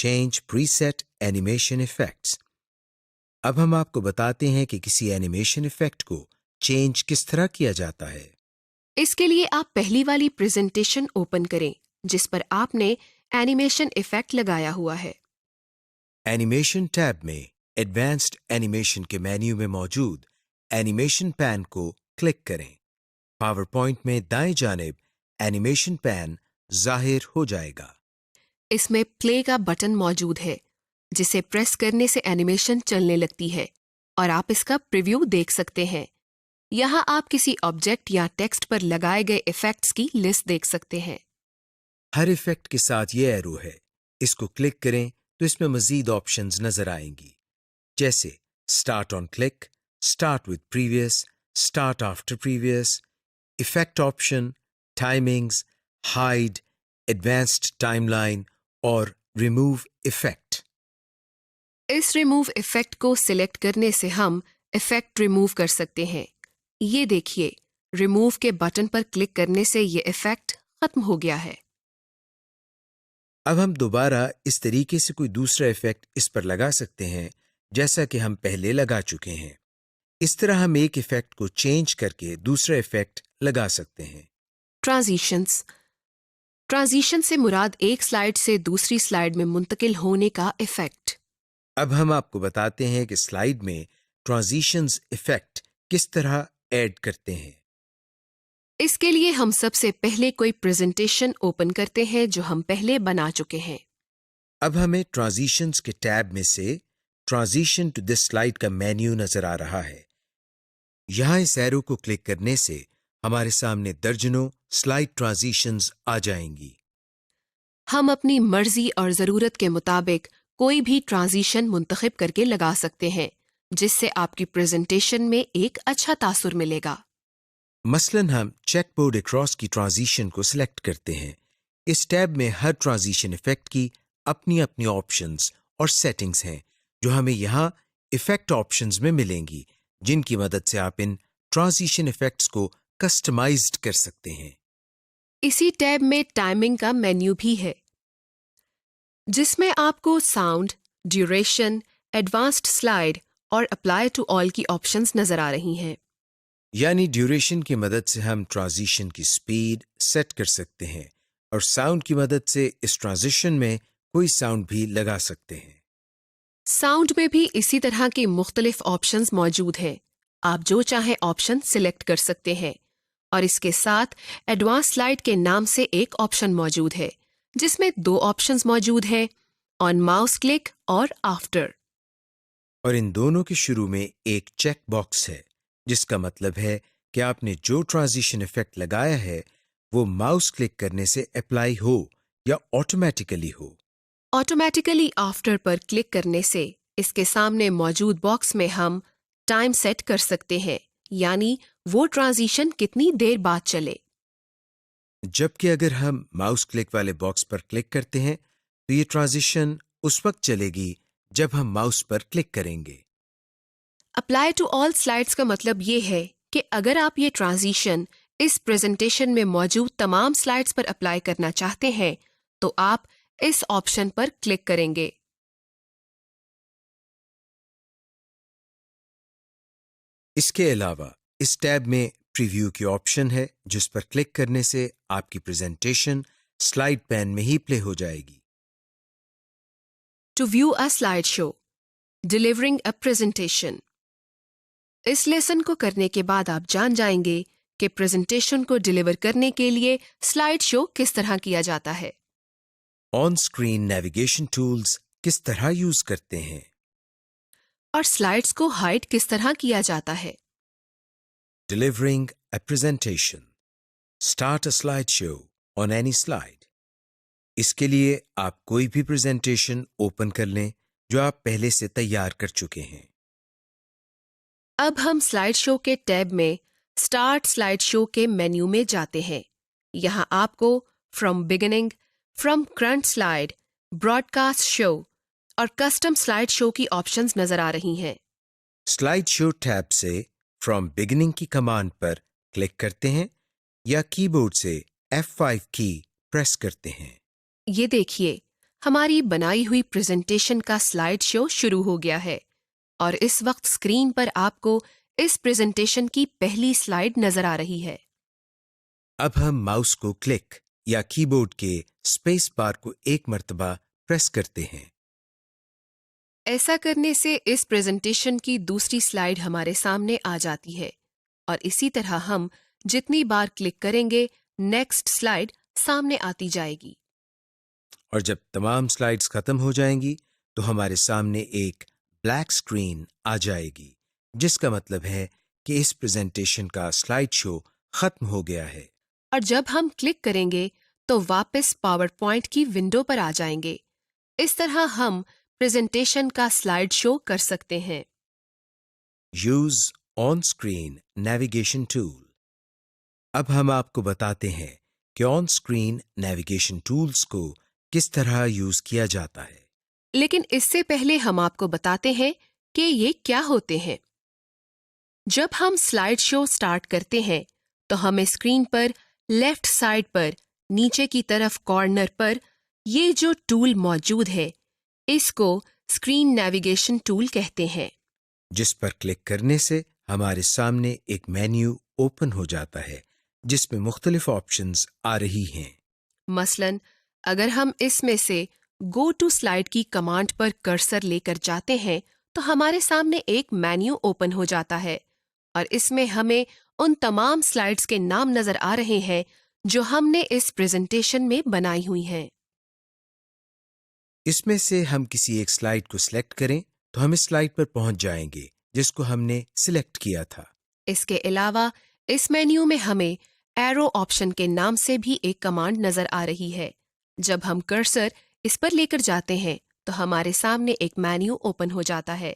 change preset animation effects. अब हम आपको बताते हैं कि किसी एनिमेशन इफेक्ट को चेंज किस तरह किया जाता है। इसके लिए आप पहली वाली प्रेजेंटेशन ओपन करें जिस पर आपने एनिमेशन इफेक्ट लगाया हुआ है। एनिमेशन टैब में एडवांस्ड एनिमेशन के मेन्यू में मौजूद एनिमेशन पैन को क्लिक करें। पावर पॉइंट में दाएं जानिब एनिमेशन पैन जाहिर हो जाएगा। इसमें प्ले का बटन मौजूद है जिसे प्रेस करने से एनिमेशन चलने लगती है और आप इसका प्रीव्यू देख सकते हैं। यहाँ आप किसी ऑब्जेक्ट या टेक्स्ट पर लगाए गए इफेक्ट्स की लिस्ट देख सकते हैं। हर इफेक्ट के साथ ये एरो है, इसको क्लिक करें तो इसमें मजीद ऑप्शंस नजर आएंगी, जैसे start on click, start with previous, start after previous, effect option, timings, hide, advanced timeline और रिमूव इफेक्ट। इस रिमूव इफेक्ट को सिलेक्ट करने से हम इफेक्ट रिमूव कर सकते हैं। ये देखिए, रिमूव के बटन पर क्लिक करने से ये इफेक्ट खत्म हो गया है। अब हम दोबारा इस तरीके से कोई दूसरा इफेक्ट इस पर लगा सकते हैं जैसा कि हम पहले लगा चुके हैं। इस तरह हम एक इफेक्ट को चेंज करके दूसरा इफेक्ट लगा सकते हैं। ट्रांजिशंस। ट्रांजिशन से मुराद एक स्लाइड से दूसरी स्लाइड में मुंतकिल होने का इफेक्ट। अब हम आपको बताते हैं कि स्लाइड में ट्रांजिशंस इफेक्ट किस तरह ऐड करते हैं। इसके लिए हम सबसे पहले कोई प्रेजेंटेशन ओपन करते हैं जो हम पहले बना चुके हैं। अब हमें ट्रांजिशंस के टैब में से ट्रांजिशन टू दिस स्लाइड का मेन्यू नजर आ रहा है। यहां इस एरो को क्लिक करने से हमारे सामने दर्जनों स्लाइड ट्रांजिशंस आ जाएंगी। हम अपनी मर्जी और जरूरत के मुताबिक कोई भी ट्रांजिशन मुंतखब करके लगा सकते हैं जिससे आपकी प्रेजेंटेशन में एक अच्छा तासुर मिलेगा। मसलन हम चेकबोर्ड अक्रॉस की ट्रांजिशन को सिलेक्ट करते हैं। इस टैब में हर ट्रांजिशन इफेक्ट की अपनी अपनी ऑप्शंस और सेटिंग्स हैं जो हमें यहाँ इफेक्ट ऑप्शंस में मिलेंगी, जिनकी मदद से आप इन ट्रांजिशन इफेक्ट्स को कस्टमाइज्ड कर सकते हैं। इसी टैब में टाइमिंग का मेन्यू भी है जिसमें आपको साउंड, ड्यूरेशन, एडवांस्ड स्लाइड और अप्लाई टू ऑल की ऑप्शंस नजर आ रही हैं। यानी ड्यूरेशन की मदद से हम ट्रांजिशन की स्पीड सेट कर सकते हैं और साउंड की मदद से इस ट्रांजिशन में कोई साउंड भी लगा सकते हैं। साउंड में भी इसी तरह की मुख्तलिफ ऑप्शंस मौजूद हैं। आप जो चाहें ऑप्शन सिलेक्ट कर सकते हैं और इसके साथ एडवांस स्लाइड के नाम से एक ऑप्शन मौजूद है जिसमें दो ऑप्शंस मौजूद हैं, ऑन माउस क्लिक और आफ्टर। और इन दोनों के शुरू में एक चेक बॉक्स है जिसका मतलब है कि आपने जो ट्रांजिशन इफेक्ट लगाया है वो माउस क्लिक करने से अप्लाई हो या ऑटोमेटिकली हो। ऑटोमेटिकली आफ्टर पर क्लिक करने से इसके सामने मौजूद बॉक्स में हम टाइम सेट कर सकते हैं, यानी वो ट्रांजिशन कितनी देर बाद चले। जबकि अगर हम माउस क्लिक वाले बॉक्स पर क्लिक करते हैं तो ये ट्रांजिशन उस वक्त चलेगी जब हम माउस पर क्लिक करेंगे। अप्लाई टू ऑल स्लाइड्स का मतलब ये है कि अगर आप ये ट्रांजिशन इस प्रेजेंटेशन में मौजूद तमाम स्लाइड्स पर अप्लाई करना चाहते हैं तो आप इस ऑप्शन पर क्लिक करेंगे। इसके अलावा इस टैब में प्रीव्यू की ऑप्शन है जिस पर क्लिक करने से आपकी प्रेजेंटेशन स्लाइड पैन में ही प्ले हो जाएगी। To view a slide show, delivering a presentation. इस लेसन को करने के बाद आप जान जाएंगे कि प्रेजेंटेशन को डिलीवर करने के लिए स्लाइड शो किस तरह किया जाता है। ऑन स्क्रीन नेविगेशन टूल्स किस तरह यूज करते हैं और स्लाइड्स को हाइड किस तरह किया जाता है। Delivering a presentation. Start a slideshow on any slide. इसके लिए आप कोई भी प्रेजेंटेशन ओपन कर लें जो आप पहले से तैयार कर चुके हैं। अब हम स्लाइड शो के टैब में स्टार्ट स्लाइड शो के मेन्यू में जाते हैं। यहाँ आपको from beginning, from current slide, broadcast show और कस्टम स्लाइड शो की ऑप्शंस नजर आ रही हैं। स्लाइड शो टैब से फ्रॉम बिगिनिंग की कमांड पर क्लिक करते हैं या कीबोर्ड से F5 की प्रेस करते हैं। ये देखिए, हमारी बनाई हुई प्रेजेंटेशन का स्लाइड शो शुरू हो गया है और इस वक्त स्क्रीन पर आपको इस प्रेजेंटेशन की पहली स्लाइड नजर आ रही है। अब हम माउस को क्लिक या कीबोर्ड के स्पेस बार को एक मर्तबा प्रेस करते हैं। ऐसा करने से इस प्रेजेंटेशन की दूसरी स्लाइड हमारे सामने आ जाती है और इसी तरह हम जितनी बार क्लिक करेंगे नेक्स्ट स्लाइड सामने आती जाएगी। और जब तमाम स्लाइड्स खत्म हो जाएंगी तो हमारे सामने एक ब्लैक स्क्रीन आ जाएगी, जिसका मतलब है कि इस प्रेजेंटेशन का स्लाइड शो खत्म हो गया है। और जब हम क्लिक करेंगे तो वापस पावर पॉइंट की विंडो पर आ जाएंगे। इस तरह हम प्रेजेंटेशन का स्लाइड शो कर सकते हैं। Use on screen navigation tool. अब हम आपको बताते हैं कि ऑन स्क्रीन नेविगेशन टूल्स को किस तरह यूज किया जाता है। लेकिन इससे पहले हम आपको बताते हैं कि ये क्या होते हैं। जब हम स्लाइड शो स्टार्ट करते हैं तो हमें स्क्रीन पर लेफ्ट साइड पर नीचे की तरफ कॉर्नर पर ये जो टूल मौजूद है इसको स्क्रीन नेविगेशन टूल कहते हैं, जिस पर क्लिक करने से हमारे सामने एक मेन्यू ओपन हो जाता है जिसमें मुख्तलिफ ऑप्शंस आ रही हैं। मसलन अगर हम इसमें से गो टू स्लाइड की कमांड पर कर्सर लेकर जाते हैं तो हमारे सामने एक मेन्यू ओपन हो जाता है और इसमें हमें उन तमाम स्लाइड्स के नाम नजर आ रहे हैं जो हमने इस प्रेजेंटेशन में बनाई हुई हैं। इसमें से हम किसी एक स्लाइड को सिलेक्ट करें तो हम इस स्लाइड पर पहुंच जाएंगे जिसको हमने सिलेक्ट किया था। इसके अलावा इस मेन्यू में हमें एरो ऑप्शन के नाम से भी एक कमांड नजर आ रही है। जब हम कर्सर इस पर लेकर जाते हैं तो हमारे सामने एक मेन्यू ओपन हो जाता है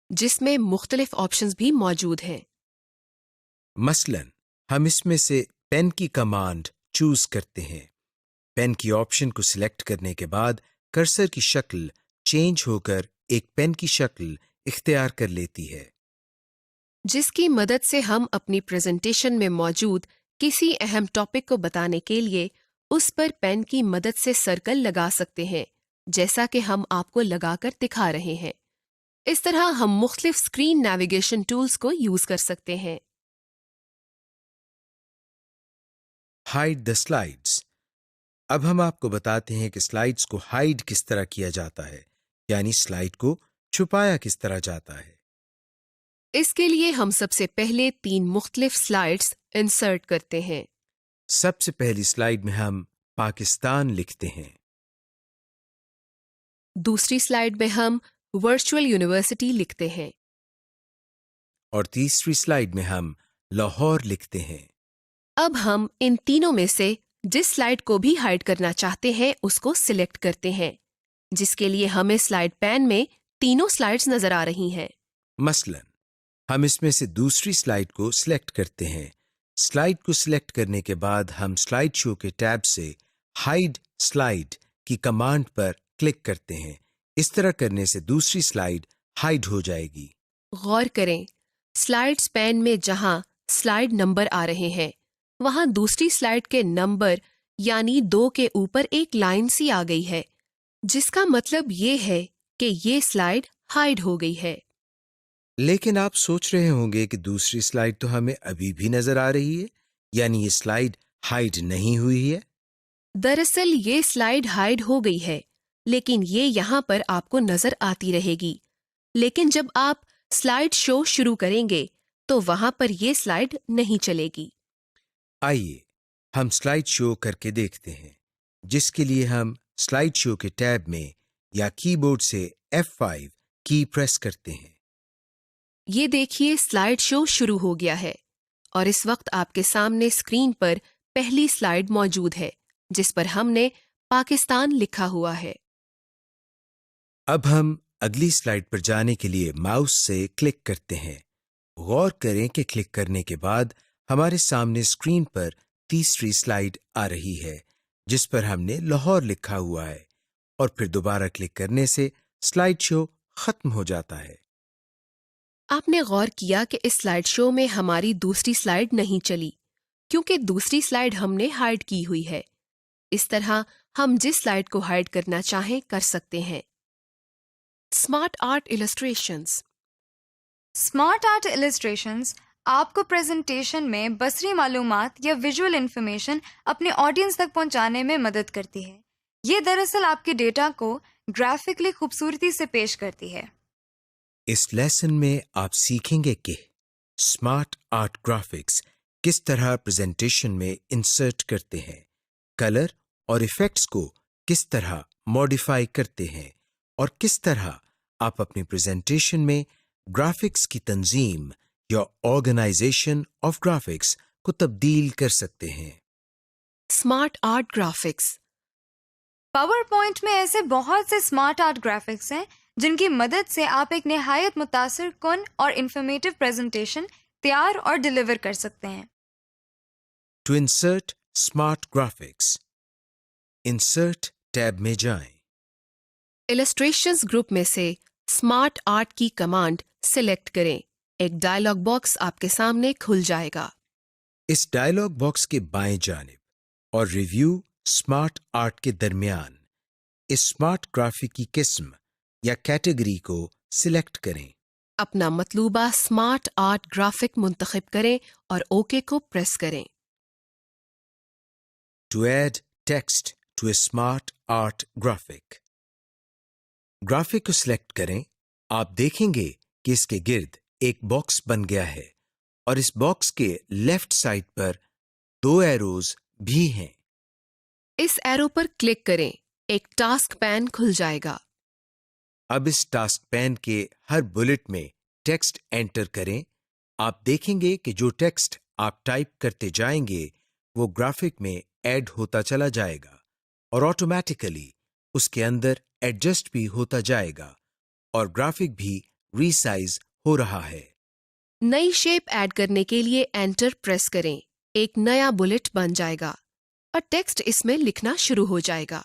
जिसमें मुख्तलिफ ऑप्शंस भी मौजूद हैं। मसलन हम इसमें से पेन की कमांड चूज करते हैं। पेन की ऑप्शन को सिलेक्ट करने के बाद कर्सर की शक्ल चेंज होकर एक पेन की शक्ल इख्तियार कर लेती है, जिसकी मदद से हम अपनी प्रेजेंटेशन में मौजूद किसी अहम टॉपिक को बताने के लिए उस पर पेन की मदद से सर्कल लगा सकते हैं, जैसा कि हम आपको लगाकर दिखा रहे हैं। इस तरह हम मुख्तलिफ स्क्रीन नेविगेशन टूल्स को यूज कर सकते हैं। Hide the slides. अब हम आपको बताते हैं कि स्लाइड्स को हाइड किस तरह किया जाता है, यानी स्लाइड को छुपाया किस तरह जाता है। इसके लिए हम सबसे पहले 3 मुख्तलिफ स्लाइड्स इंसर्ट करते हैं। सबसे पहली स्लाइड में हम पाकिस्तान लिखते हैं। दूसरी स्लाइड में हम वर्चुअल यूनिवर्सिटी लिखते हैं और तीसरी स्लाइड में हम लाहौर लिखते हैं। अब हम इन तीनों में से जिस स्लाइड को भी हाइड करना चाहते हैं उसको सिलेक्ट करते हैं, जिसके लिए हमें स्लाइड पैन में तीनों स्लाइड्स नजर आ रही हैं। मसलन हम इसमें से दूसरी स्लाइड को सिलेक्ट करते हैं। स्लाइड को सिलेक्ट करने के बाद हम स्लाइड शो के टैब से हाइड स्लाइड की कमांड पर क्लिक करते हैं। इस तरह करने से दूसरी स्लाइड हाइड हो जाएगी। गौर करें, स्लाइड्स पैन में जहां स्लाइड नंबर आ रहे हैं वहां दूसरी स्लाइड के नंबर यानी 2 के ऊपर एक लाइन सी आ गई है, जिसका मतलब ये है कि ये स्लाइड हाइड हो गई है। लेकिन आप सोच रहे होंगे कि दूसरी स्लाइड तो हमें अभी भी नजर आ रही है, यानी ये स्लाइड हाइड नहीं हुई है। दरअसल ये स्लाइड हाइड हो गई है, लेकिन ये यहाँ पर आपको नजर आती रहेगी। लेकिन जब आप स्लाइड शो शुरू करेंगे तो वहां पर ये स्लाइड नहीं चलेगी। आइए हम स्लाइड शो करके देखते हैं, जिसके लिए हम स्लाइड शो के टैब में या कीबोर्ड से F5 की प्रेस करते हैं। ये देखिए स्लाइड शो शुरू हो गया है और इस वक्त आपके सामने स्क्रीन पर पहली स्लाइड मौजूद है जिस पर हमने पाकिस्तान लिखा हुआ है। अब हम अगली स्लाइड पर जाने के लिए माउस से क्लिक करते हैं। गौर करें कि क्लिक करने के बाद हमारे सामने स्क्रीन पर तीसरी स्लाइड आ रही है जिस पर हमने लाहौर लिखा हुआ है, और फिर दोबारा क्लिक करने से स्लाइड शो खत्म हो जाता है। आपने गौर किया कि इस स्लाइड शो में हमारी दूसरी स्लाइड नहीं चली क्योंकि दूसरी स्लाइड हमने हाइड की हुई है। इस तरह हम जिस स्लाइड को हाइड करना चाहें कर सकते हैं। Smart art illustrations. Smart art illustrations आपको प्रेजेंटेशन में बसरी मालूमात या विजुअल इंफॉर्मेशन अपने ऑडियंस तक पहुंचाने में मदद करती है। ये दरअसल आपके डेटा को ग्राफिकली खूबसूरती से पेश करती है। इस लेसन में आप सीखेंगे कि स्मार्ट आर्ट ग्राफिक्स किस तरह प्रेजेंटेशन में इंसर्ट करते हैं, कलर और इफेक्ट्स को किस तरह मॉडिफाई करते हैं और किस तरह आप अपनी प्रेजेंटेशन में ग्राफिक्स की तंजीम या ऑर्गेनाइजेशन ऑफ ग्राफिक्स को तब्दील कर सकते हैं। Smart art graphics. Power point में ऐसे बहुत से स्मार्ट आर्ट ग्राफिक्स हैं जिनकी मदद से आप एक निहायत मुतासिर कुन और इंफॉर्मेटिव प्रेजेंटेशन तैयार और डिलीवर कर सकते हैं। To insert smart graphics, insert tab में जाएं। इलस्ट्रेशंस ग्रुप में से स्मार्ट आर्ट की कमांड सिलेक्ट करें। एक डायलॉग बॉक्स आपके सामने खुल जाएगा। इस डायलॉग बॉक्स के बाएं जानिब और रिव्यू स्मार्ट आर्ट के दरमियान इस स्मार्ट ग्राफिक की किस्म या कैटेगरी को सिलेक्ट करें। अपना मतलूबा स्मार्ट आर्ट ग्राफिक मुंतखब करें और ओके को प्रेस करें। To add text to a smart art graphic, graphic को सिलेक्ट करें। आप देखेंगे कि इसके गिर्द एक बॉक्स बन गया है और इस बॉक्स के लेफ्ट साइड पर 2 एरोज भी हैं। इस एरो पर क्लिक करें। एक टास्क पैन खुल जाएगा। अब इस टास्क पैन के हर बुलेट में टेक्स्ट एंटर करें। आप देखेंगे कि जो टेक्स्ट आप टाइप करते जाएंगे वो ग्राफिक में ऐड होता चला जाएगा और ऑटोमेटिकली उसके अंदर एडजस्ट भी होता जाएगा और ग्राफिक भी रीसाइज हो रहा है। नई शेप ऐड करने के लिए एंटर प्रेस करें। एक नया बुलेट बन जाएगा और टेक्स्ट इसमें लिखना शुरू हो जाएगा।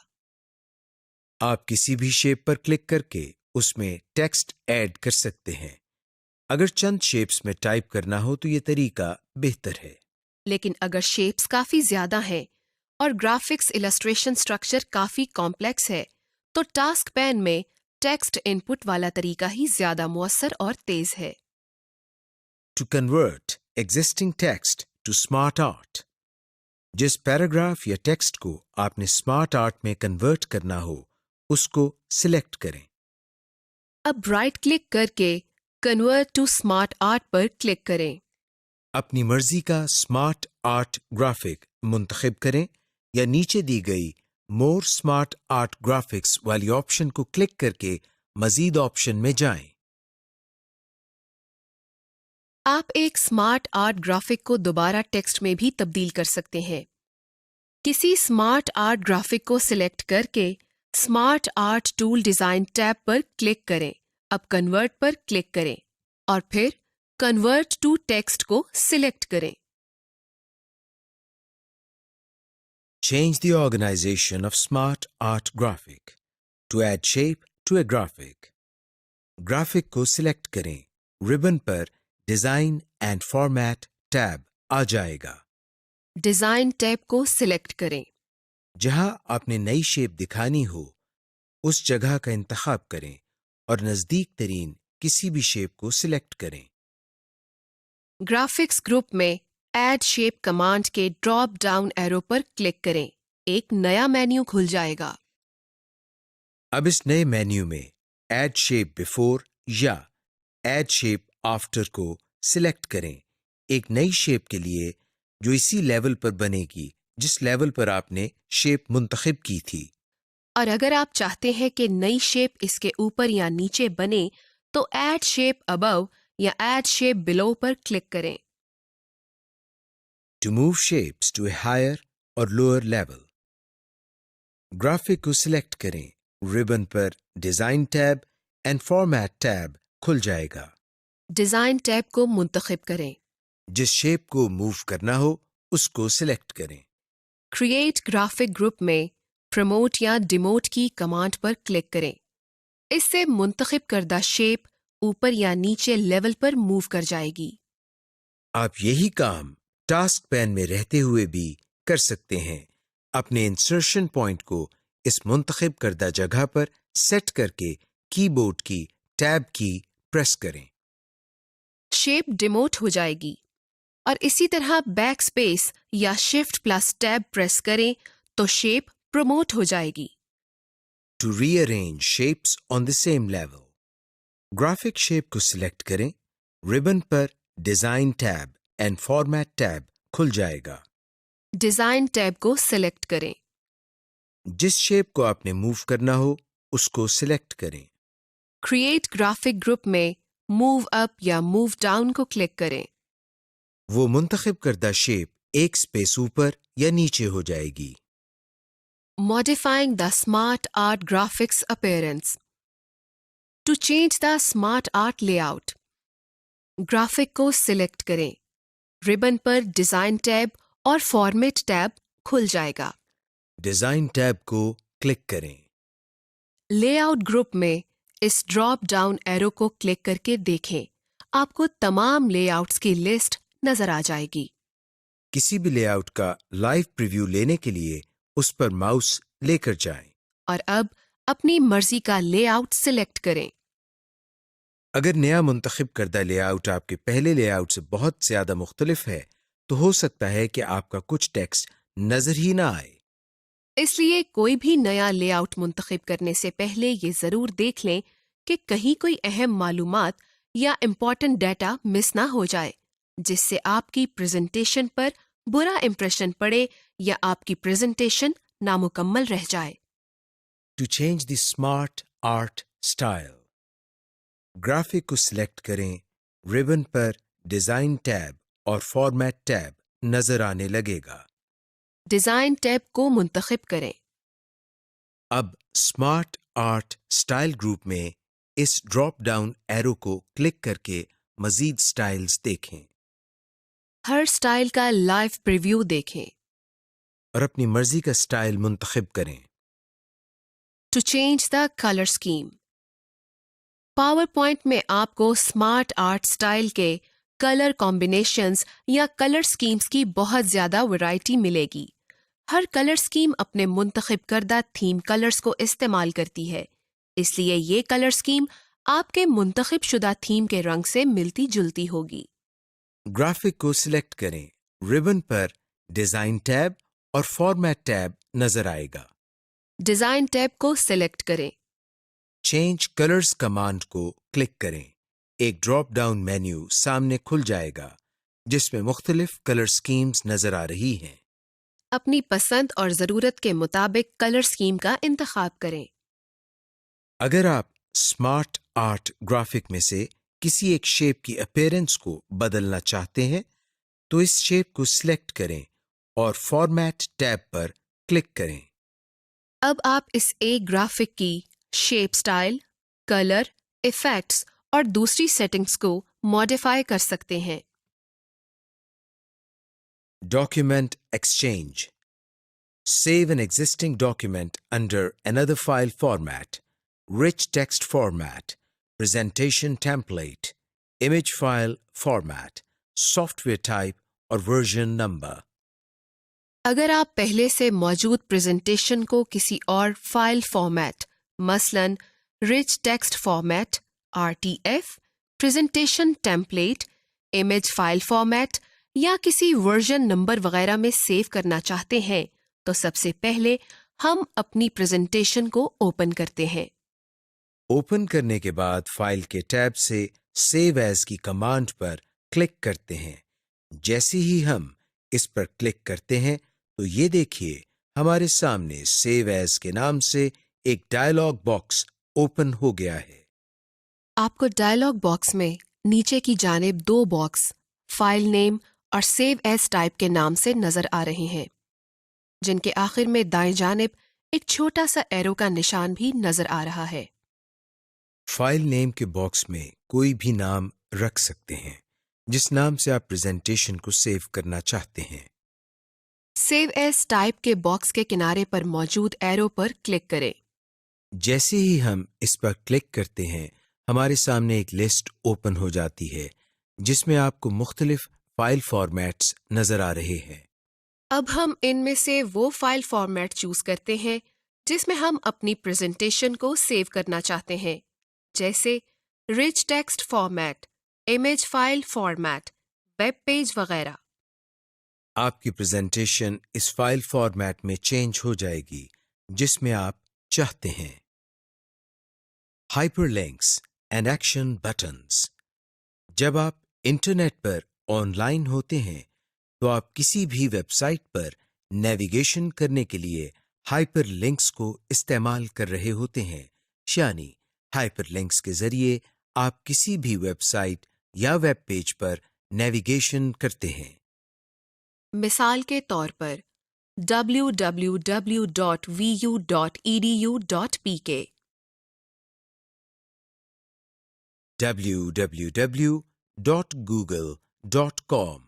आप किसी भी शेप पर क्लिक करके उसमें टेक्स्ट ऐड कर सकते हैं। अगर चंद शेप्स में टाइप करना हो तो ये तरीका बेहतर है। लेकिन अगर शेप्स काफी ज्यादा हैं और ग्राफिक्स इलस्ट्रेशन स्ट्रक्चर काफी कॉम्प्लेक्स है तो टास्क पैन में टेक्स्ट इनपुट वाला तरीका ही ज्यादा मुअस्सर और तेज है। To convert existing text to smart art, जिस पैराग्राफ या टेक्स्ट को आपने स्मार्ट आर्ट में कन्वर्ट करना हो उसको सिलेक्ट करें। अब राइट क्लिक करके कन्वर्ट टू स्मार्ट आर्ट पर क्लिक करें। अपनी मर्जी का स्मार्ट आर्ट ग्राफिक मुंतखब करें या नीचे दी गई मोर स्मार्ट आर्ट ग्राफिक्स वाली ऑप्शन को क्लिक करके मजीद ऑप्शन में जाएं। आप एक स्मार्ट आर्ट ग्राफिक को दोबारा टेक्स्ट में भी तब्दील कर सकते हैं। किसी स्मार्ट आर्ट ग्राफिक को सिलेक्ट करके smart art tool design tab पर क्लिक करें। अब कन्वर्ट पर क्लिक करें और फिर कन्वर्ट टू टेक्स्ट को सिलेक्ट करें। Change the organization of smart art graphic to add shape to a graphic. Graphic को सिलेक्ट करें। रिबन पर डिजाइन एंड फॉर्मेट टैब आ जाएगा। डिजाइन टैब को सिलेक्ट करें। जहां आपने नई शेप दिखानी हो उस जगह का इंतखाब करें और नजदीक तरीन किसी भी शेप को सिलेक्ट करें। ग्राफिक्स ग्रुप में ऐड शेप कमांड के ड्रॉप डाउन एरो पर क्लिक करें। एक नया मेन्यू खुल जाएगा। अब इस नए मेन्यू में ऐड शेप बिफोर या ऐड शेप आफ्टर को सिलेक्ट करें। एक नई शेप के लिए जो इसी लेवल पर बनेगी जिस लेवल पर आपने शेप मुंतखब की थी। और अगर आप चाहते हैं कि नई शेप इसके ऊपर या नीचे बने तो ऐड शेप अबव या ऐड शेप बिलो पर क्लिक करें। To move shapes to a higher or lower level, graphic को सिलेक्ट करें। रिबन पर design tab and format tab खुल जाएगा। डिजाइन टैब को मुंतखब करें। जिस शेप को मूव करना हो उसको सिलेक्ट करें। क्रिएट ग्राफिक ग्रुप में प्रमोट या डिमोट की कमांड पर क्लिक करें। इससे मुंतखब करदा शेप ऊपर या नीचे लेवल पर मूव कर जाएगी। आप यही काम टास्क पैन में रहते हुए भी कर सकते हैं। अपने इंसर्शन पॉइंट को इस मुंतखब करदा जगह पर सेट करके कीबोर्ड की टैब की प्रेस करें। शेप डिमोट हो जाएगी और इसी तरह बैक स्पेस या शिफ्ट प्लस टैब प्रेस करें तो शेप प्रमोट हो जाएगी। To rearrange shapes on the same level, graphic shape को सिलेक्ट करें, रिबन पर design tab and format tab खुल जाएगा। डिजाइन टैब को सिलेक्ट करें। जिस शेप को आपने मूव करना हो उसको सिलेक्ट करें। क्रिएट ग्राफिक ग्रुप में मूव अप या मूव डाउन को क्लिक करें। वो मुंतखब करदा शेप एक स्पेस ऊपर या नीचे हो जाएगी। Modifying the smart art graphics appearance. To change the smart art layout, graphic को सिलेक्ट करें, रिबन पर डिजाइन टैब और फॉर्मेट टैब खुल जाएगा। डिजाइन टैब को क्लिक करें। लेआउट ग्रुप में इस ड्रॉप डाउन एरो को क्लिक करके देखें, आपको तमाम लेआउट्स की लिस्ट नजर आ जाएगी। किसी भी लेआउट का लाइव प्रीव्यू लेने के लिए उस पर माउस लेकर जाएं। और अब अपनी मर्जी का लेआउट सिलेक्ट करें। अगर नया मुंतखब करदा लेआउट आपके पहले लेआउट से बहुत ज्यादा मुख्तलिफ है तो हो सकता है कि आपका कुछ टेक्स्ट नजर ही ना आए। इसलिए कोई भी नया लेआउट मुंतखब करने से पहले ये जरूर देख लें कि कहीं कोई अहम मालूमात या इम्पोर्टेंट डाटा मिस ना हो जाए, जिससे आपकी प्रेजेंटेशन पर बुरा इंप्रेशन पड़े या आपकी प्रेजेंटेशन नामुकम्मल रह जाए। To change the smart art style, graphic को सिलेक्ट करें, रिबन पर डिजाइन टैब और फॉर्मेट टैब नजर आने लगेगा। डिजाइन टैब को मुंतखब करें। अब स्मार्ट आर्ट स्टाइल ग्रुप में इस ड्रॉप डाउन एरो को क्लिक करके मजीद स्टाइल्स देखें हर स्टाइल का लाइव प्रीव्यू देखें। और अपनी मर्जी का स्टाइल मुंतखब करें। To change the colour scheme, PowerPoint में आपको स्मार्ट आर्ट स्टाइल के कलर कॉम्बिनेशंस या कलर स्कीम्स की बहुत ज्यादा वैरायटी मिलेगी। हर कलर स्कीम अपने मुंतखब करदा थीम कलर्स को इस्तेमाल करती है, इसलिए ये कलर स्कीम आपके मुंतखब शुदा थीम के रंग से मिलती जुलती होगी। ग्राफिक को सिलेक्ट करें, रिबन पर डिजाइन टैब और फॉर्मेट टैब नजर आएगा। डिजाइन टैब को सिलेक्ट करें। चेंज कलर्स कमांड को क्लिक करें। एक ड्रॉप डाउन मेन्यू सामने खुल जाएगा जिसमें मुख्तलिफ कलर स्कीम्स नजर आ रही हैं। अपनी पसंद और जरूरत के मुताबिक कलर स्कीम का इंतखाब करें। अगर आप स्मार्ट आर्ट ग्राफिक में से किसी एक शेप की अपीयरेंस को बदलना चाहते हैं तो इस शेप को सिलेक्ट करें और फॉर्मेट टैब पर क्लिक करें। अब आप इस एक ग्राफिक की शेप स्टाइल, कलर, इफेक्ट्स और दूसरी सेटिंग्स को मॉडिफाई कर सकते हैं। Document exchange. Save an existing document under another file format, rich text format, presentation template, image file format, software type और version number. अगर आप पहले से मौजूद प्रेजेंटेशन को किसी और फाइल फॉर्मेट, मसलन rich text format RTF, presentation template, image file format या किसी वर्जन नंबर वगैरह में सेव करना चाहते हैं तो सबसे पहले हम अपनी प्रेजेंटेशन को ओपन करते हैं। ओपन करने के बाद फाइल के टैब से सेव एज की कमांड पर क्लिक करते हैं। जैसे ही हम इस पर क्लिक करते हैं तो ये देखिए हमारे सामने सेव एज के नाम से एक डायलॉग बॉक्स ओपन हो गया है। आपको डायलॉग बॉक्स में नीचे की जानिब 2 बॉक्स फाइल नेम और सेव एज टाइप के नाम से नजर आ रहे हैं, जिनके आखिर में दाएं जानिब एक छोटा सा एरो का निशान भी नजर आ रहा है। फाइल नेम के बॉक्स में कोई भी नाम रख सकते हैं जिस नाम से आप प्रेजेंटेशन को सेव करना चाहते हैं। सेव एज टाइप के बॉक्स के किनारे पर मौजूद एरो पर क्लिक करें। जैसे ही हम इस पर क्लिक करते हैं हमारे सामने एक लिस्ट ओपन हो जाती है जिसमें आपको मुख्तलिफ फाइल फॉर्मेट्स नजर आ रहे हैं। अब हम इनमें से वो फाइल फॉर्मेट चूज करते हैं जिसमें हम अपनी प्रेजेंटेशन को सेव करना चाहते हैं, जैसे rich text format, image file format, web page वगैरह। आपकी प्रेजेंटेशन इस फाइल फॉर्मेट में चेंज हो जाएगी जिसमें आप चाहते हैं। Hyperlinks and action buttons. जब आप इंटरनेट पर ऑनलाइन होते हैं तो आप किसी भी वेबसाइट पर नेविगेशन करने के लिए हाइपरलिंक्स को इस्तेमाल कर रहे होते हैं, यानी हाइपरलिंक्स के जरिए आप किसी भी वेबसाइट या वेब पेज पर नेविगेशन करते हैं। मिसाल के तौर पर www.vu.edu.pk, www.google.com,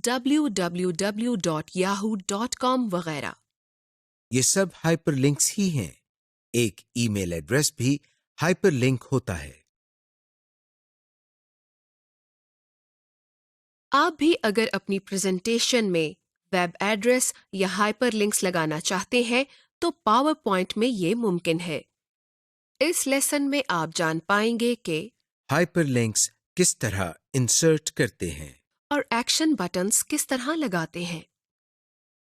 www.yahoo.com वगैरह। ये सब हाइपरलिंक्स ही हैं। एक ईमेल एड्रेस भी हाइपरलिंक होता है। आप भी अगर अपनी प्रेजेंटेशन में वेब एड्रेस या हाइपरलिंक्स लगाना चाहते हैं तो पावर पॉइंट में ये मुमकिन है। इस लेसन में आप जान पाएंगे कि हाइपरलिंक्स किस तरह इंसर्ट करते हैं। और एक्शन बटन्स किस तरह लगाते हैं।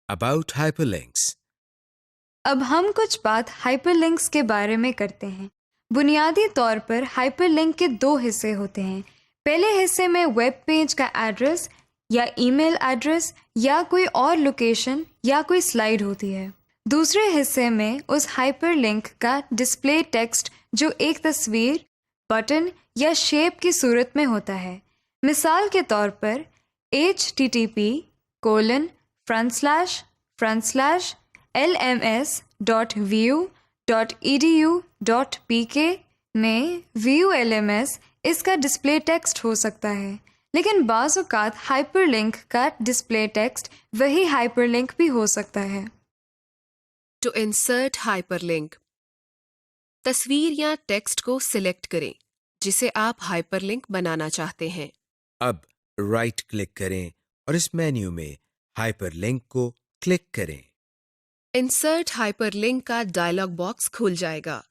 About hyperlinks. अब हम कुछ बात हाइपरलिंक्स के बारे में करते हैं। बुनियादी तौर पर हाइपरलिंक के दो हिस्से होते हैं। पहले हिस्से में वेब पेज का एड्रेस या ईमेल एड्रेस या कोई और लोकेशन या कोई स्लाइड होती है। दूसरे हिस्से में उस हाइपरलिंक का डिस्प्ले टेक्स्ट जो एक तस्वीर, बटन या शेप की सूरत में होता है। मिसाल के तौर पर http://lms.view.edu.pk में view LMS इसका डिस्प्ले टेक्स्ट हो सकता है, लेकिन बाज़ औक़ात हाइपरलिंक का डिस्प्ले टेक्स्ट वही हाइपरलिंक भी हो सकता है। टू इंसर्ट हाइपरलिंक, तस्वीर या टेक्स्ट को सिलेक्ट करें जिसे आप हाइपरलिंक बनाना चाहते हैं। अब राइट क्लिक करें और इस मेन्यू में हाइपरलिंक को क्लिक करें। इंसर्ट हाइपरलिंक का डायलॉग बॉक्स खुल जाएगा।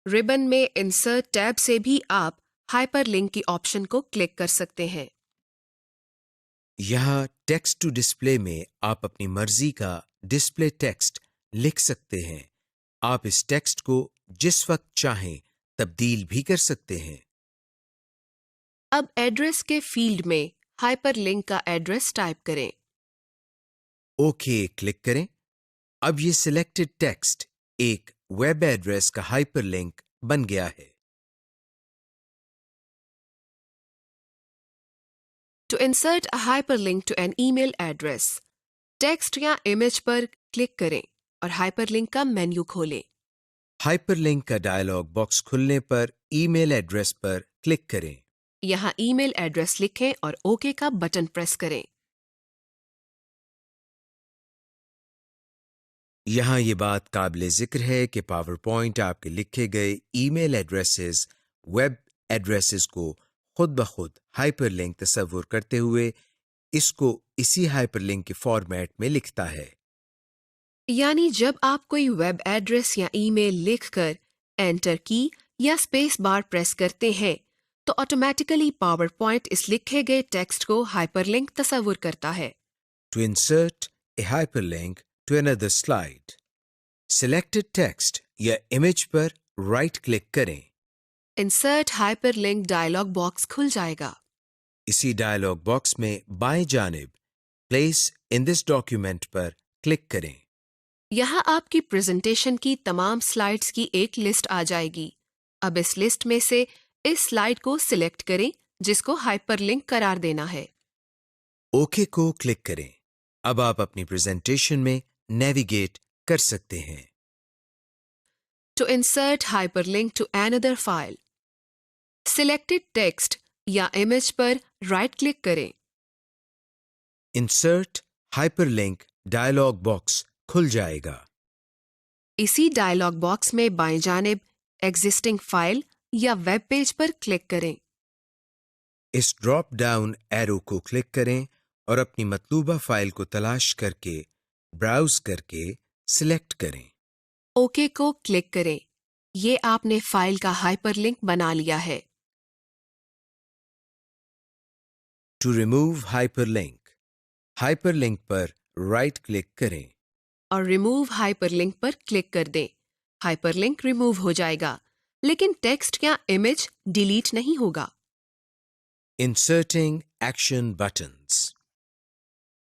रिबन में इंसर्ट टैब से भी आप हाइपरलिंक की ऑप्शन को क्लिक कर सकते हैं। यहाँ टेक्स्ट टू डिस्प्ले में आप अपनी मर्जी का डिस्प्ले टेक्स्ट लिख सकते हैं। आप इस टेक्स्ट को जिस वक्त चाहें तब्दील भी कर सकते हैं। अब एड्रेस के फील्ड में हाइपरलिंक का एड्रेस टाइप करें। ओके क्लिक करें। अब ये सिलेक्टेड टेक्स्ट एक वेब एड्रेस का हाइपरलिंक बन गया है। To insert a hyperlink to an email address, text या इमेज पर क्लिक करें और हाइपरलिंक का मेन्यू खोलें। हाइपरलिंक का डायलॉग बॉक्स खुलने पर ईमेल एड्रेस पर क्लिक करें। यहाँ ईमेल एड्रेस लिखें और ओके का बटन प्रेस करें। यहाँ ये बात काबिल जिक्र है कि पावर पॉइंट आपके लिखे गए ईमेल एड्रेसेस, वेब एड्रेसेस को खुद ब खुद हाइपरलिंक तस्वुर करते हुए इसको इसी हाइपरलिंक के फॉर्मेट में लिखता है। यानी जब आप कोई वेब एड्रेस या ईमेल लिखकर एंटर की या स्पेस बार प्रेस करते हैं तो ऑटोमेटिकली पावर पॉइंट इस लिखे गए टेक्स्ट को हाइपरलिंक तस्वुर करता है। To insert a hyperlink to another slide, selected text या image पर राइट क्लिक करें। इंसर्ट हाइपरलिंक डायलॉग बॉक्स खुल जाएगा। इसी डायलॉग बॉक्स में बाएं जानिब प्लेस इन दिस डॉक्यूमेंट पर क्लिक करें। यहाँ आपकी प्रेजेंटेशन की तमाम स्लाइड्स की एक लिस्ट आ जाएगी। अब इस लिस्ट में से इस स्लाइड को सिलेक्ट करें जिसको हाइपरलिंक करार देना है। ओके को क्लिक करें। अब आप अपनी प्रेजेंटेशन में नेविगेट कर सकते हैं। To insert hyperlink to another file, selected text या इमेज पर राइट क्लिक करें। इंसर्ट हाइपरलिंक डायलॉग बॉक्स खुल जाएगा। इसी डायलॉग बॉक्स में बाएं जानिब एग्जिस्टिंग फाइल या वेब पेज पर क्लिक करें। इस ड्रॉप डाउन एरो को क्लिक करें और अपनी मतलूबा फाइल को तलाश करके ब्राउज करके सिलेक्ट करें। ओके को क्लिक करें। ये आपने फाइल का हाइपरलिंक बना लिया है। टू रिमूव हाइपरलिंक पर राइट क्लिक करें और रिमूव हाइपरलिंक पर क्लिक कर दें। हाइपरलिंक रिमूव हो जाएगा, लेकिन टेक्स्ट या इमेज डिलीट नहीं होगा। Inserting action buttons.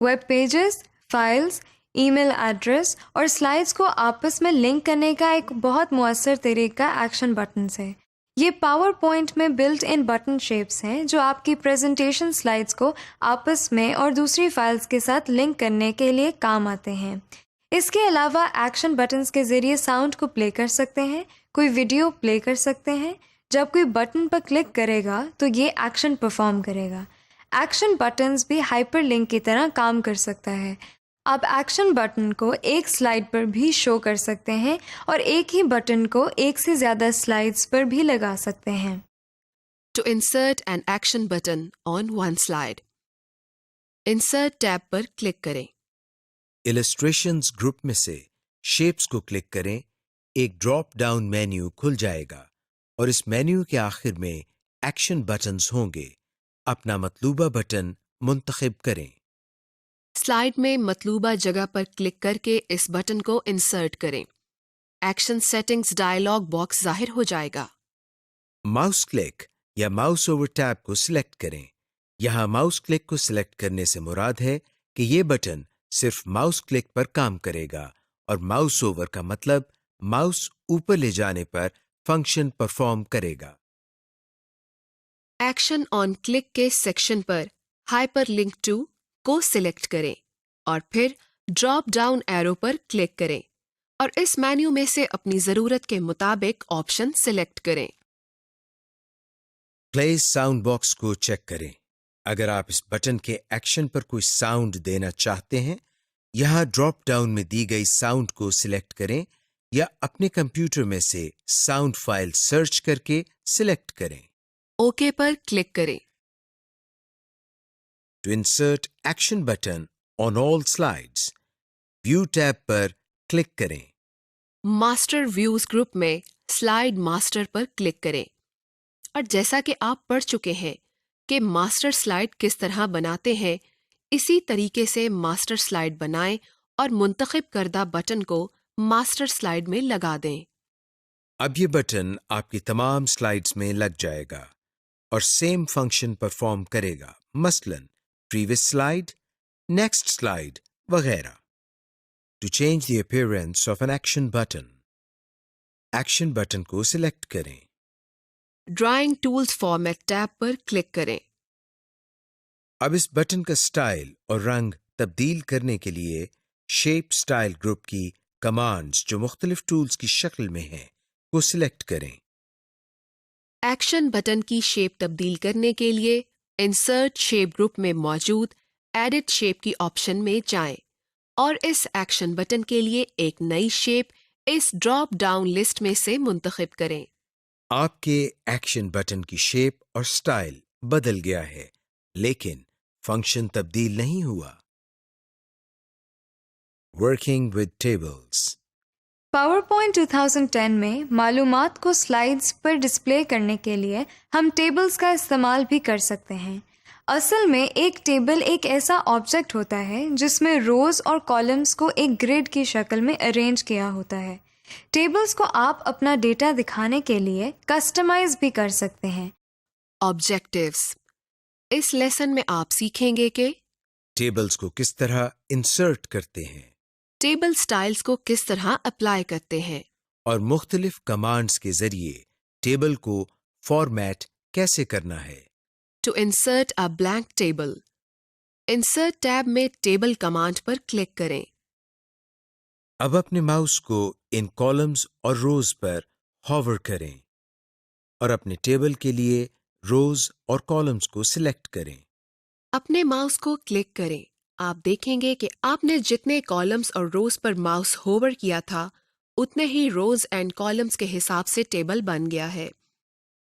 Web pages, files, email address और स्लाइड्स को आपस में लिंक करने का एक बहुत मुअस्सर तरीका एक्शन बटन्स है। ये पावर पॉइंट में बिल्ट इन बटन शेप्स हैं जो आपकी प्रेजेंटेशन स्लाइड्स को आपस में और दूसरी फाइल्स के साथ लिंक करने के लिए काम आते हैं। इसके अलावा एक्शन बटन्स के ज़रिए साउंड को प्ले कर सकते हैं, कोई वीडियो प्ले कर सकते हैं। जब कोई बटन पर क्लिक करेगा तो ये एक्शन परफॉर्म करेगा। एक्शन बटन्स भी हाइपरलिंक की तरह काम कर सकता है। आप एक्शन बटन को एक स्लाइड पर भी शो कर सकते हैं और एक ही बटन को एक से ज़्यादा स्लाइड्स पर भी लगा सकते हैं। To insert an action button on one slide, Insert tab पर क्लिक करें। इलस्ट्रेशंस ग्रुप में से शेप्स को क्लिक करें। एक ड्रॉप डाउन मेन्यू खुल जाएगा और इस मेन्यू के आखिर में एक्शन बटन्स होंगे। अपना मतलूबा बटन मुंतखब करें। स्लाइड में मतलूबा जगह पर क्लिक करके इस बटन को इंसर्ट करें। एक्शन सेटिंग्स डायलॉग बॉक्स जाहिर हो जाएगा। माउस क्लिक या माउस ओवर टैब को सिलेक्ट करें। यहाँ माउस क्लिक को सिलेक्ट करने से मुराद है कि ये बटन सिर्फ माउस क्लिक पर काम करेगा और माउस ओवर का मतलब माउस ऊपर ले जाने पर फंक्शन परफॉर्म करेगा। एक्शन ऑन क्लिक के सेक्शन पर हाइपरलिंक टू को सिलेक्ट करें और फिर ड्रॉप डाउन एरो पर क्लिक करें और इस मेन्यू में से अपनी जरूरत के मुताबिक ऑप्शन सिलेक्ट करें। प्ले साउंड बॉक्स को चेक करें। अगर आप इस बटन के एक्शन पर कोई साउंड देना चाहते हैं, यहाँ ड्रॉप डाउन में दी गई साउंड को सिलेक्ट करें या अपने कंप्यूटर में से साउंड फाइल सर्च करके सिलेक्ट करें। ओके पर क्लिक करें। To insert action button on all slides, View tab पर क्लिक करें। मास्टर व्यूज ग्रुप में स्लाइड मास्टर पर क्लिक करें और जैसा कि आप पढ़ चुके हैं कि मास्टर स्लाइड किस तरह बनाते हैं, इसी तरीके से मास्टर स्लाइड बनाएं और मुंतखब करदा बटन को मास्टर स्लाइड में लगा दें। अब ये बटन आपकी तमाम स्लाइड्स में लग जाएगा और सेम फंक्शन परफॉर्म करेगा, मसलन प्रीवियस स्लाइड, नेक्स्ट स्लाइड वगैरह। To change the appearance of an action button को सिलेक्ट करें। ड्राइंग टूल्स फॉर्मेट टैब पर क्लिक करें। अब इस बटन का स्टाइल और रंग तब्दील करने के लिए शेप स्टाइल ग्रुप की कमांड्स जो मुख्तलिफ टूल्स की शक्ल में हैं को सिलेक्ट करें। एक्शन बटन की शेप तब्दील करने के लिए इंसर्ट शेप ग्रुप में मौजूद एडिट शेप की ऑप्शन में जाएं और इस एक्शन बटन के लिए एक नई शेप इस ड्रॉप डाउन लिस्ट में से मुंतखब करें। आपके एक्शन बटन की शेप और स्टाइल बदल गया है, लेकिन फंक्शन तब्दील नहीं हुआ। Working with tables. पावरपॉइंट 2010 में मालूमात को स्लाइड्स पर डिस्प्ले करने के लिए हम टेबल्स का इस्तेमाल भी कर सकते हैं। असल में एक टेबल एक ऐसा ऑब्जेक्ट होता है जिसमें रोज़ और कॉलम्स को एक ग्रिड की शक्ल में अरेंज किया होता है। टेबल्स को आप अपना डेटा दिखाने के लिए कस्टमाइज भी कर सकते हैं। ऑब्जेक्टिव्स। इस लेसन में आप सीखेंगे कि टेबल्स को किस तरह इंसर्ट करते हैं, टेबल स्टाइल्स को किस तरह अप्लाई करते हैं और मुख्तलिफ कमांड्स के जरिए टेबल को फॉर्मेट कैसे करना है। To insert a blank table, insert tab में टेबल कमांड पर क्लिक करें। अब अपने माउस को इन कॉलम्स और रोज पर हॉवर करें और अपने टेबल के लिए रोज और कॉलम्स को सिलेक्ट करें। अपने माउस को क्लिक करें। आप देखेंगे कि आपने जितने कॉलम्स और रोज पर माउस होवर किया था, उतने ही रोज एंड कॉलम्स के हिसाब से टेबल बन गया है।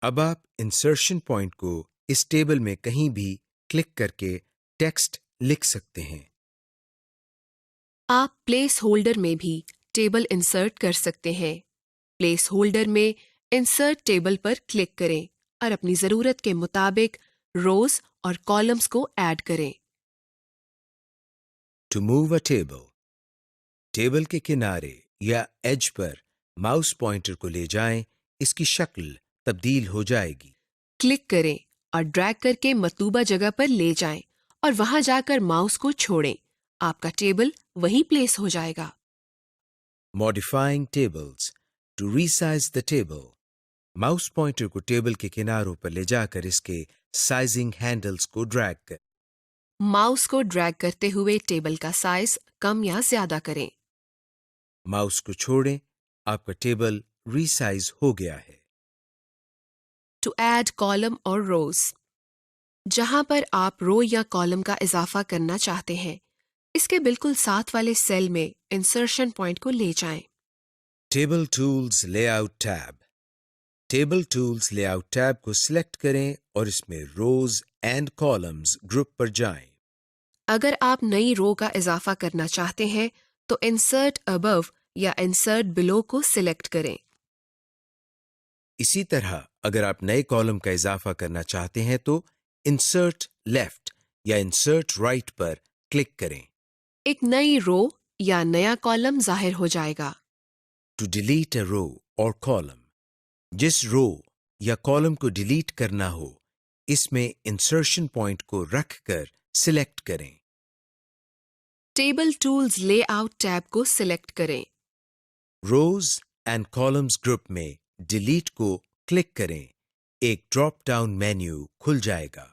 अब आप इंसर्शन पॉइंट को इस टेबल में कहीं भी क्लिक करके टेक्स्ट लिख सकते हैं। आप प्लेस होल्डर में भी टेबल इंसर्ट कर सकते हैं। प्लेस होल्डर में इंसर्ट टेबल पर क्लिक करें और अपनी ज़रूरत के मुताबिक रोज और कॉलम्स को ऐड करें। To move a table, table के किनारे या एज पर माउस पॉइंटर को ले जाएं, इसकी शक्ल तब्दील हो जाएगी। क्लिक करें और ड्रैग करके मतलूबा जगह पर ले जाएं और वहां जाकर माउस को छोड़ें। आपका टेबल वहीं प्लेस हो जाएगा। Modifying tables, to resize the table, mouse pointer को टेबल के किनारों पर ले जाकर इसके साइजिंग हैंडल्स को ड्रैग कर माउस को ड्रैग करते हुए टेबल का साइज कम या ज्यादा करें। माउस को छोड़ें, आपका टेबल रीसाइज हो गया है। टू ऐड कॉलम और रोज, जहां पर आप रो या कॉलम का इजाफा करना चाहते हैं, इसके बिल्कुल साथ वाले सेल में इंसर्शन पॉइंट को ले जाएं। Table tools layout tab, table tools layout tab को सिलेक्ट करें और इसमें रोज एंड कॉलम्स ग्रुप पर जाएं। अगर आप नई रो का इजाफा करना चाहते हैं तो इंसर्ट अबव या इंसर्ट बिलो को सिलेक्ट करें। इसी तरह अगर आप नए कॉलम का इजाफा करना चाहते हैं तो इंसर्ट लेफ्ट या इंसर्ट राइट पर क्लिक करें। एक नई रो या नया कॉलम जाहिर हो जाएगा। टू डिलीट अ रो और कॉलम, जिस रो या कॉलम को डिलीट करना हो, इसमें इंसर्शन पॉइंट को रखकर सिलेक्ट करें। टेबल टूल्स लेआउट टैब को सिलेक्ट करें। रोज एंड कॉलम्स ग्रुप में डिलीट को क्लिक करें। एक ड्रॉप डाउन मेन्यू खुल जाएगा।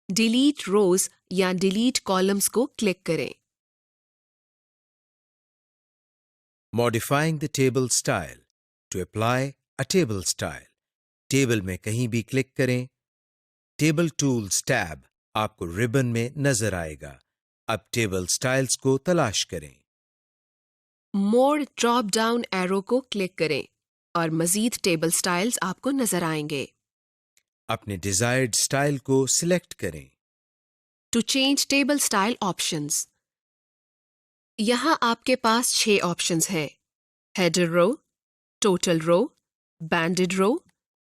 डिलीट रोज या डिलीट कॉलम्स को क्लिक करें। Modifying the table style, to apply a table style, table में कहीं भी क्लिक करें। टेबल टूल्स टैब आपको रिबन में नजर आएगा। अब टेबल स्टाइल्स को तलाश करें। मोर ड्रॉप डाउन एरो को क्लिक करें और मजीद टेबल स्टाइल्स आपको नजर आएंगे। अपने डिजायर्ड स्टाइल को सिलेक्ट करें। To change table style options, यहां आपके पास 6 ऑप्शंस हैं। हेडर रो, टोटल रो, बैंडेड रो,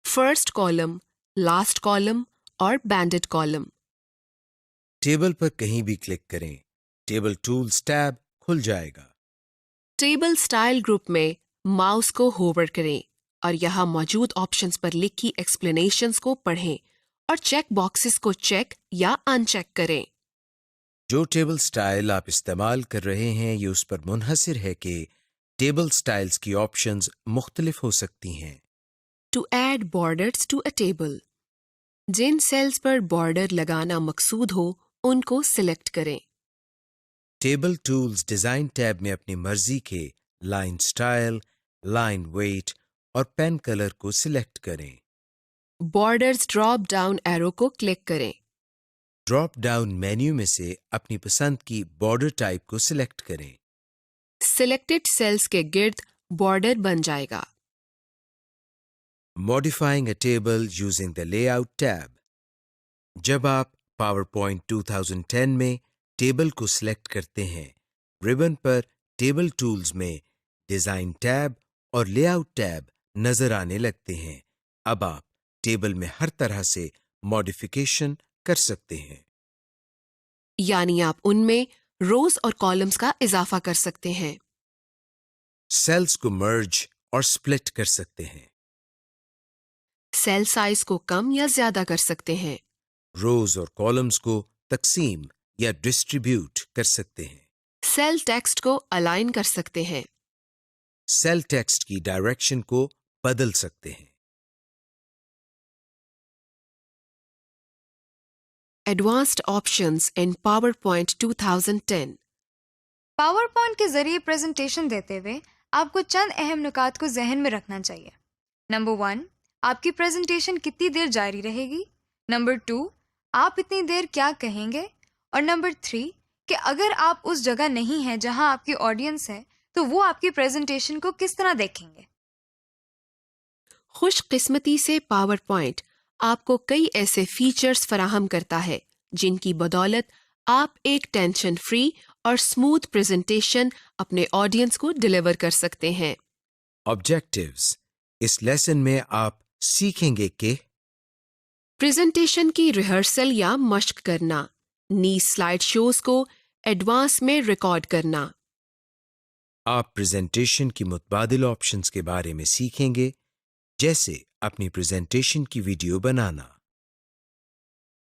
फर्स्ट कॉलम, लास्ट कॉलम और बैंडेड कॉलम। टेबल पर कहीं भी क्लिक करें, टेबल टूल्स टैब खुल जाएगा। टेबल स्टाइल ग्रुप में माउस को होवर करें और यहां मौजूद ऑप्शंस पर लिखी एक्सप्लेनेशंस को पढ़ें और चेक बॉक्सेस को चेक या अनचेक करें। जो टेबल स्टाइल आप इस्तेमाल कर रहे हैं ये उस पर मुनहसिर है कि टेबल स्टाइल्स की ऑप्शंस मुख्तलिफ हो सकती हैं। To add borders to a table, जिन सेल्स पर बॉर्डर लगाना मकसूद हो उनको सिलेक्ट करें। टेबल टूल्स डिजाइन टैब में अपनी मर्जी के लाइन स्टाइल, लाइन वेट और पेन कलर को सिलेक्ट करें। बॉर्डर्स ड्रॉप डाउन एरो को क्लिक करें। ड्रॉप डाउन मेन्यू में से अपनी पसंद की बॉर्डर टाइप को सिलेक्ट करें। सिलेक्टेड सेल्स के गिर्द बॉर्डर बन जाएगा। Modifying a table using the layout tab, जब आप पावरपॉइंट 2010 में टेबल को सिलेक्ट करते हैं, रिबन पर टेबल टूल्स में डिजाइन टैब और लेआउट टैब नजर आने लगते हैं। अब आप टेबल में हर तरह से मॉडिफिकेशन कर सकते हैं। यानी आप उनमें रोज और कॉलम्स का इजाफा कर सकते हैं। सेल्स को मर्ज और स्प्लिट कर सकते हैं। सेल साइज को कम या ज्यादा कर सकते हैं। रोज और कॉलम्स को तकसीम या डिस्ट्रीब्यूट कर सकते हैं। सेल टेक्स्ट को अलाइन कर सकते हैं। सेल टेक्स्ट की डायरेक्शन को बदल सकते हैं। एडवांस्ड ऑप्शंस इन पावरपॉइंट 2010। पावरपॉइंट के जरिए प्रेजेंटेशन देते हुए आपको चंद अहम नुकात को जहन में रखना चाहिए। नंबर 1, आपकी प्रेजेंटेशन कितनी देर जारी रहेगी। नंबर 2, आप इतनी देर क्या कहेंगे। और नंबर 3, कि अगर आप उस जगह नहीं हैं जहां आपकी ऑडियंस है तो वो आपकी प्रेजेंटेशन को किस तरह देखेंगे। खुशकिस्मती से पावरपॉइंट आपको कई ऐसे फीचर्स फराहम करता है जिनकी बदौलत आप एक टेंशन फ्री और स्मूथ प्रेजेंटेशन अपने ऑडियंस को डिलीवर कर सकते हैं। ऑब्जेक्टिव्स। इस लेसन में आप सीखेंगे कि प्रेजेंटेशन की रिहर्सल या मश्क करना, नी स्लाइड शोज को एडवांस में रिकॉर्ड करना। आप प्रेजेंटेशन की मुतबादिल ऑप्शंस के बारे में सीखेंगे, जैसे अपनी प्रेजेंटेशन की वीडियो बनाना।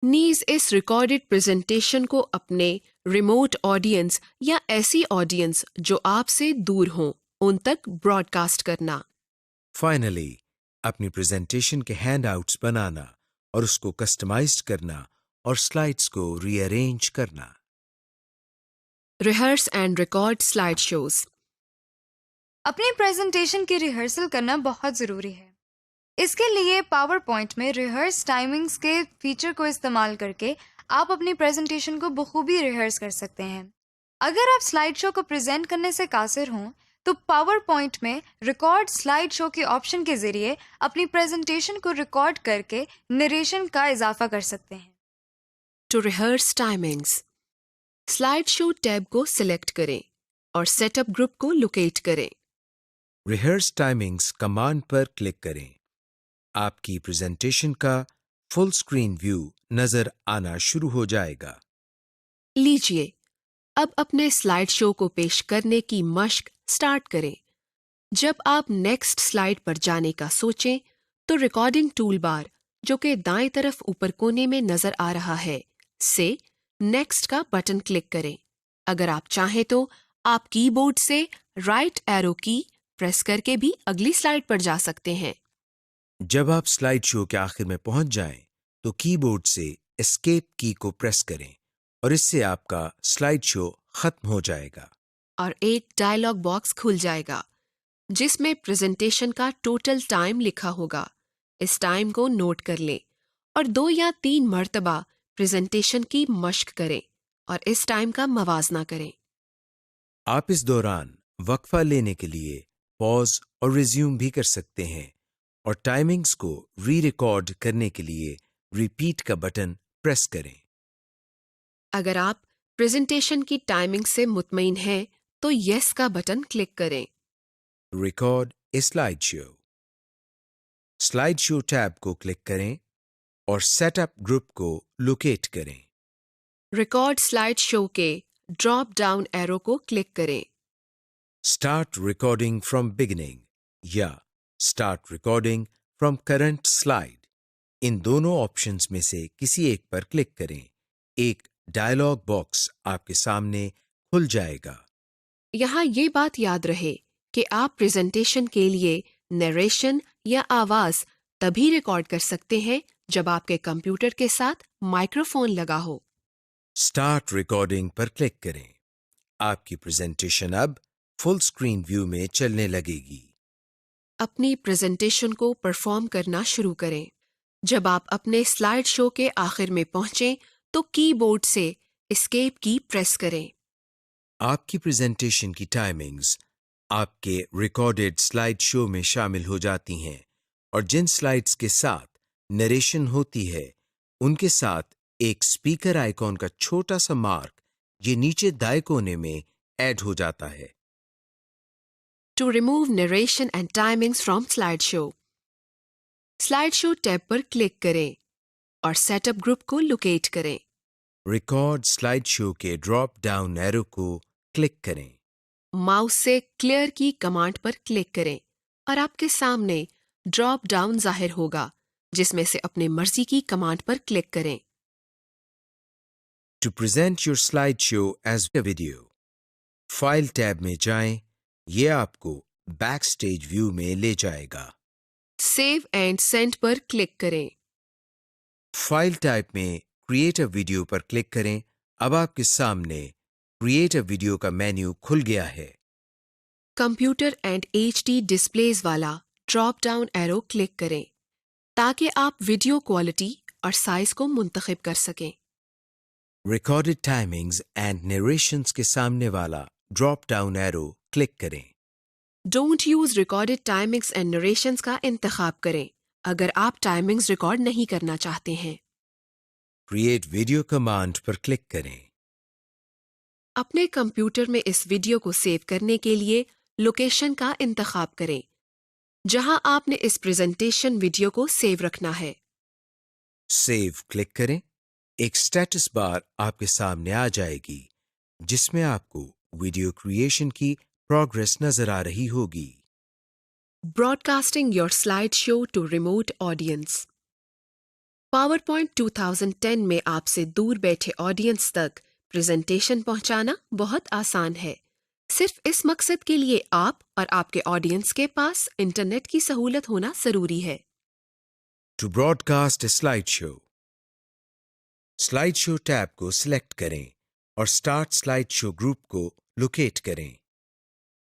नीज इस रिकॉर्डेड प्रेजेंटेशन को अपने रिमोट ऑडियंस या ऐसी ऑडियंस जो आपसे दूर हों उन तक ब्रॉडकास्ट करना। फाइनली, अपनी प्रेजेंटेशन के हैंडआउट्स बनाना और उसको कस्टमाइज्ड करना और स्लाइड्स को रीअरेंज करना। Rehearse and record slide shows. अपनी प्रेजेंटेशन की रिहर्सल करना बहुत ज़रूरी है। इसके लिए पावर पॉइंट में रिहर्स टाइमिंग्स के फीचर को इस्तेमाल करके आप अपनी प्रेजेंटेशन को बखूबी रिहर्स कर सकते हैं। अगर आप स्लाइड शो को प्रेजेंट करने से कासिर हों तो पावर पॉइंट में रिकॉर्ड स्लाइड शो के ऑप्शन के ज़रिए अपनी प्रेजेंटेशन को रिकॉर्ड करके नरेशन का इजाफा कर सकते हैं। To rehearse timings, slide show tab को सिलेक्ट करें और सेटअप ग्रुप को लोकेट करें। रिहर्स टाइमिंग्स कमांड पर क्लिक करें। आपकी प्रेजेंटेशन का फुल स्क्रीन व्यू नजर आना शुरू हो जाएगा। लीजिए, अब अपने स्लाइड शो को पेश करने की मश्क स्टार्ट करें। जब आप नेक्स्ट स्लाइड पर जाने का सोचें तो रिकॉर्डिंग टूल बार, जो कि दाएं तरफ ऊपर कोने में नजर आ रहा है, से नेक्स्ट का बटन क्लिक करें। अगर आप चाहें तो आप कीबोर्ड से राइट एरो की प्रेस करके भी अगली स्लाइड पर जा सकते हैं। जब आप स्लाइड शो के आखिर में पहुंच जाएं, तो कीबोर्ड से एस्केप की को प्रेस करें और इससे आपका स्लाइड शो खत्म हो जाएगा और एक डायलॉग बॉक्स खुल जाएगा जिसमें प्रेजेंटेशन का टोटल टाइम लिखा होगा। इस टाइम को नोट कर लें और 2 या 3 मर्तबा प्रेजेंटेशन की मश्क करें और इस टाइम का मवाजना करें। आप इस दौरान वक्फा लेने के लिए पॉज और रिज्यूम भी कर सकते हैं और टाइमिंग्स को री रिकॉर्ड करने के लिए रिपीट का बटन प्रेस करें। अगर आप प्रेजेंटेशन की टाइमिंग से मुतमईन हैं तो यस का बटन क्लिक करें। Record a slide show. Slide show tab को क्लिक करें और सेटअप ग्रुप को लोकेट करें। रिकॉर्ड स्लाइड शो के ड्रॉप डाउन एरो को क्लिक करें। स्टार्ट रिकॉर्डिंग फ्रॉम बिगिनिंग या start recording from current slide, इन दोनों ऑप्शंस में से किसी एक पर क्लिक करें। एक डायलॉग बॉक्स आपके सामने खुल जाएगा। यहाँ ये बात याद रहे कि आप प्रेजेंटेशन के लिए नरेशन या आवाज तभी रिकॉर्ड कर सकते हैं जब आपके कंप्यूटर के साथ माइक्रोफोन लगा हो। स्टार्ट रिकॉर्डिंग पर क्लिक करें। आपकी प्रेजेंटेशन अब फुल स्क्रीन व्यू में चलने लगेगी। अपनी प्रेजेंटेशन को परफॉर्म करना शुरू करें। जब आप अपने स्लाइड शो के आखिर में पहुंचें तो कीबोर्ड से एस्केप की प्रेस करें। आपकी प्रेजेंटेशन की टाइमिंग्स आपके रिकॉर्डेड स्लाइड शो में शामिल हो जाती हैं और जिन स्लाइड्स के साथ नरेशन होती है उनके साथ एक स्पीकर आइकॉन का छोटा सा मार्क ये नीचे दाएं कोने में ऐड हो जाता है। To remove narration and timings from slide show, slide show tab पर क्लिक करें और सेटअप ग्रुप को लोकेट करें। रिकॉर्ड स्लाइड शो के ड्रॉप डाउन एरो को क्लिक करें। माउस से क्लियर की कमांड पर क्लिक करें और आपके सामने ड्रॉप डाउन जाहिर होगा जिसमें से अपने मर्जी की कमांड पर क्लिक करें। To present your slide show as a video, file tab में जाएं। ये आपको बैक स्टेज व्यू में ले जाएगा। सेव एंड सेंड पर क्लिक करें। फाइल टाइप में क्रिएट अ वीडियो पर क्लिक करें। अब आपके सामने क्रिएट अ वीडियो का मेन्यू खुल गया है। कंप्यूटर एंड HD डिस्प्लेज वाला ड्रॉप डाउन एरो क्लिक करें ताकि आप वीडियो क्वालिटी और साइज को मुंतखब कर सकें। रिकॉर्डेड टाइमिंग्स एंड नरेशंस के सामने वाला ड्रॉप डाउन एरो क्लिक करें। Don't use recorded timings and narrations का इंतखाब करें अगर आप टाइमिंग्स रिकॉर्ड नहीं करना चाहते हैं। क्रिएट वीडियो कमांड पर क्लिक करें। अपने कंप्यूटर में इस वीडियो को सेव करने के लिए लोकेशन का इंतखाब करें जहां आपने इस प्रेजेंटेशन वीडियो को सेव रखना है। सेव क्लिक करें। एक स्टेटस बार आपके सामने आ जाएगी जिसमें आपको वीडियो क्रिएशन की प्रोग्रेस नजर आ रही होगी। Broadcasting your slide show to remote audience. PowerPoint 2010 में आपसे दूर बैठे ऑडियंस तक प्रेजेंटेशन पहुंचाना बहुत आसान है। सिर्फ इस मकसद के लिए आप और आपके ऑडियंस के पास इंटरनेट की सहूलत होना जरूरी है। To broadcast a slide show tab को सिलेक्ट करें और स्टार्ट स्लाइड शो ग्रुप को लोकेट करें।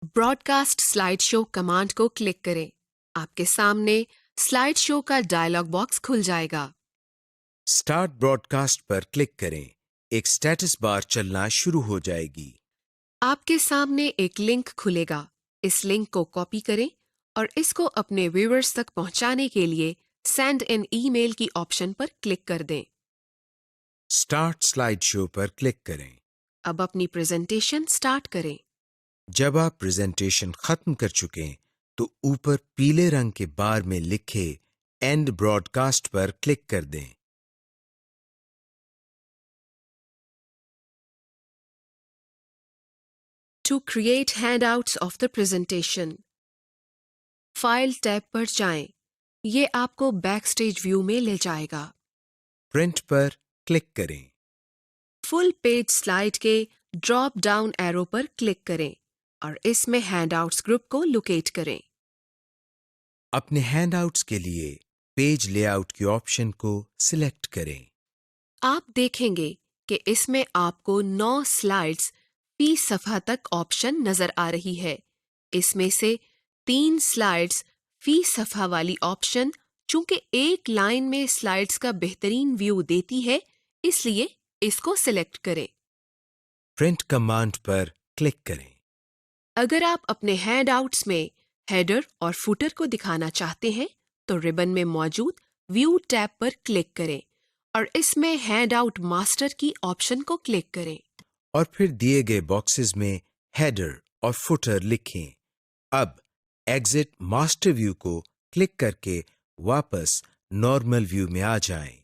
ब्रॉडकास्ट स्लाइड शो कमांड को क्लिक करें। आपके सामने स्लाइड शो का डायलॉग बॉक्स खुल जाएगा। स्टार्ट ब्रॉडकास्ट पर क्लिक करें। एक स्टेटस बार चलना शुरू हो जाएगी। आपके सामने एक लिंक खुलेगा। इस लिंक को कॉपी करें और इसको अपने व्यूअर्स तक पहुंचाने के लिए सेंड इन ईमेल की ऑप्शन पर क्लिक कर दें। स्टार्ट स्लाइड शो पर क्लिक करें। अब अपनी प्रेजेंटेशन स्टार्ट करें। जब आप प्रेजेंटेशन खत्म कर चुके हैं तो ऊपर पीले रंग के बार में लिखे एंड ब्रॉडकास्ट पर क्लिक कर दें। To create handouts of the presentation, file tab पर जाएं। ये आपको बैकस्टेज व्यू में ले जाएगा। प्रिंट पर क्लिक करें। फुल पेज स्लाइड के ड्रॉप डाउन एरो पर क्लिक करें और इसमें हैंडआउट्स ग्रुप को लोकेट करें। अपने हैंडआउट्स के लिए पेज लेआउट के ऑप्शन को सिलेक्ट करें। आप देखेंगे कि इसमें आपको 9 स्लाइड्स फी सफ़ा तक ऑप्शन नजर आ रही है। इसमें से 3 स्लाइड्स फी सफ़ा वाली ऑप्शन चूंकि एक लाइन में स्लाइड्स का बेहतरीन व्यू देती है, इसलिए इसको सिलेक्ट करें। प्रिंट कमांड पर क्लिक करें। अगर आप अपने हैंडआउट्स में हेडर और फुटर को दिखाना चाहते हैं तो रिबन में मौजूद व्यू टैब पर क्लिक करें और इसमें हैंडआउट मास्टर की ऑप्शन को क्लिक करें और फिर दिए गए बॉक्सेस में हेडर और फुटर लिखें। अब एग्जिट मास्टर व्यू को क्लिक करके वापस नॉर्मल व्यू में आ जाएं।